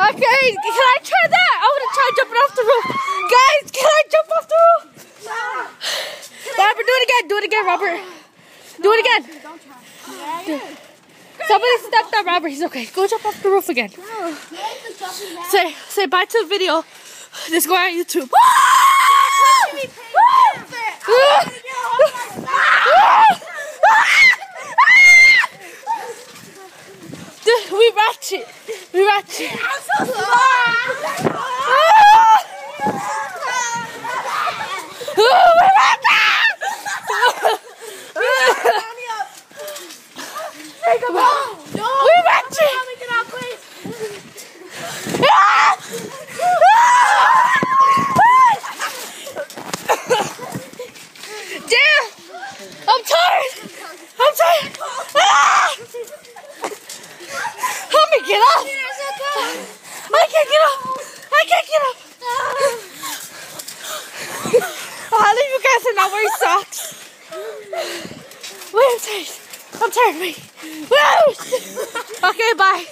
Okay, can I try that? I want to try jumping off the roof. Guys, can I jump off the roof? Robert, do it again. Do it again, Robert. Do it again. Don't try. Somebody stepped on Robert. He's okay. Go jump off the roof again. Say bye to the video. This is going on YouTube. We ratchet. We ratchet. I'm so sorry. Hey, come on. We ratchet. Damn! I'm tired! I'm tired! Help me get up! I can't get up! I can't get up! I'll leave you guys and not wearing socks. Wait, I'm tired. I'm tired, wait. Okay, bye.